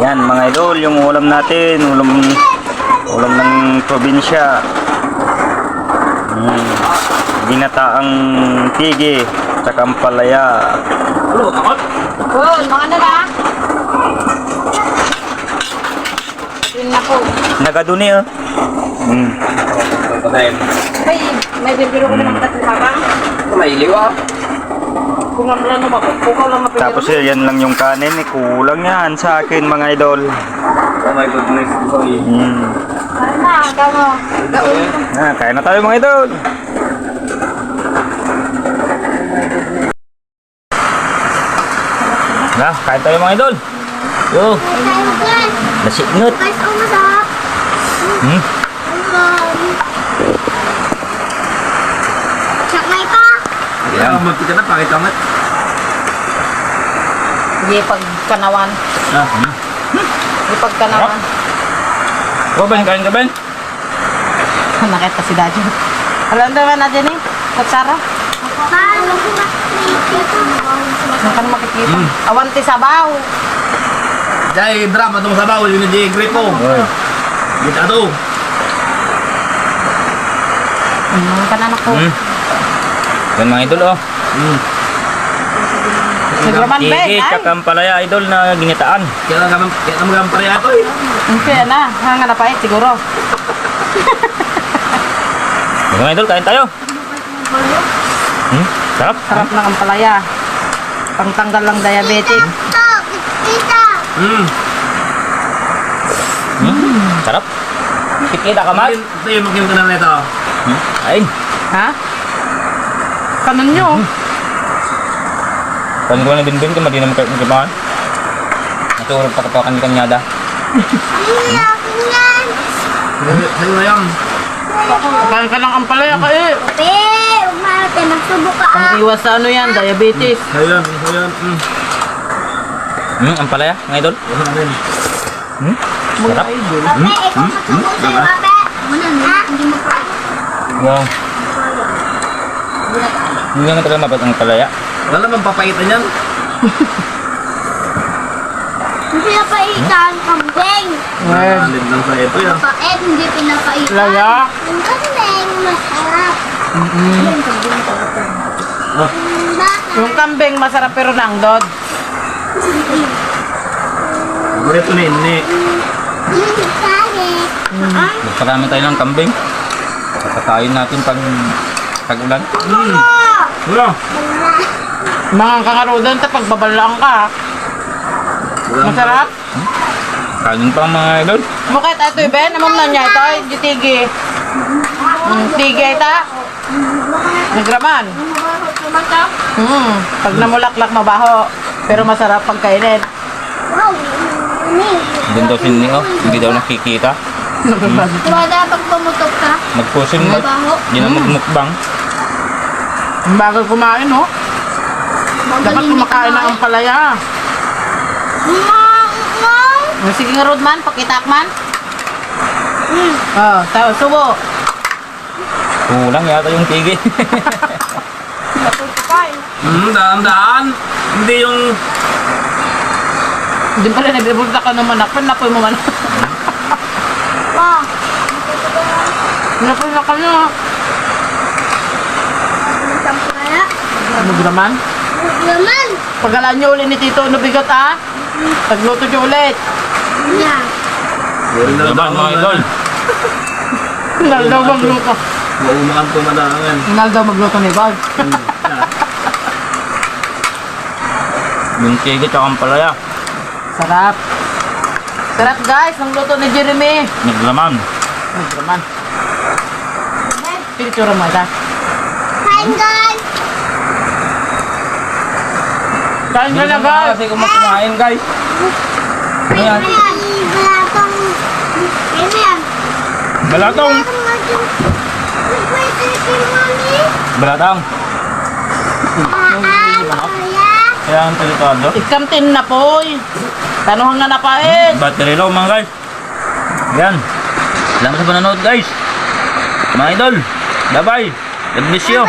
Yan mga idol, yung ulam natin, ulam ng probinsya. Ginataang tigi, tsaka ampalaya. Oh, mga na na. Yun na po. Nagaduni ah. May bibiro ko naman kasi habang. May liwa. Kung lang naman, Tapos yan lang yung kanin, kulang yan sa akin mga idol. Oh my goodness. Sorry. na, kamo. Kain na tayo mga idol. Kain tayo mga idol. Yo. Nasikngot. Guys, oh, masarap. Sakay pa. Yan. Magpika na, pakita mo. Hindi pagkanawan. Hindi pagkanawan. Ben, kain ka Ben? Nakita si Daddy. Alam naman na dyan eh. Katsara. Paano ko Nakan makikita. Awanti sabaw. Jai drama itong sabaw. Yun yung Jai Gripo. Gita to. Kanan ako. Yan mga idol oh. Nagraman ba Tigi, eh? tsaka ampalaya idol na ginitaan. Kaya naman pare ako eh. Hindi na. Hanga na pa eh. Siguro. Mga idol, kain tayo. Sarap. Sarap ng ampalaya. Pangtanggal ng diabetic. Tita. Sarap. Kikita ka mas. Ito yung magkita ka na nito. Ayun. Ha? Kanan nyo. Paano ko na binbin ka, madi naman kayo makipahan. Naturog pa kapakan ni kanyada. Sa'yo na yan. Kain ka ng ampalaya ka eh. Pe, umarte, magsubok ka. Ang iwas sa ano yan, diabetes. Sa'yo yan. Sa'yo yan. Ampalaya, mga idol. Wala na yun. Sarap. Pe, ikaw magsubok sa'yo, Pe. Muna na, hindi mo pa. Wow. Hindi nga talaga mabat ang ampalaya. Wala naman papaitan yan. Hindi pinapaitan, kambing. Alin lang sa ito yan. Pait, hindi pinapaitan. Laya. Yung kambing, masarap. Yung kambing, Ah. Bakit? Yung kambing masarap pero nangdod. Ito ni Inni. Yung sakit. Magparami tayo ng kambing. Kakakain natin pag tag-ulan. Wala. Mga kakarodan ta pagbabalaan ka. Masarap. Kanin pa mga idol. Mukha ito Ben, namam na niya ito, yung tigi. Tigi ito. Nagraman. Pag namulaklak mabaho, pero masarap pag kainin. Wow. Ini. Doon daw sini oh. Hindi daw nakikita. Wala pag pumutok ka. Magpusin mo. Mabaho. Hindi na magmukbang. Ang bagal kumain, no? Dapat kumakain ng ampalaya. Sige nga, Rodman, pakitak man. Tayo, subo. Kulang yata yung tigi. Daan-daan. Hindi yung... Hindi pala nagbibulta ka ng manak. Panapoy mo man. Wow. Napoy na ka nyo. Sampaya. Ano naman? Laman. Pagalaan nyo ulit ni Tito, ano bigat ha? Tagluto nyo ulit. Yan. Laban mga idol. Hinal daw magluto. Maumakan ko madangan. Hinal daw magluto ni Bag. Yung tigi tsaka ampalaya. Sarap. Sarap guys, ang luto ni Jeremy. Naglaman. Nagraman. Picture mo ita. Hi guys. Kain ka na guys. Kasi kung kumain guys. Ayan. Balatong. Ano yan? Balatong. Balatong. Kaya ang delikado. Ikamtin na po. Tanuhang na napait. Battery low mga guys. Yan. Salamat sa panonood guys. Mga idol. Bye bye. God bless you.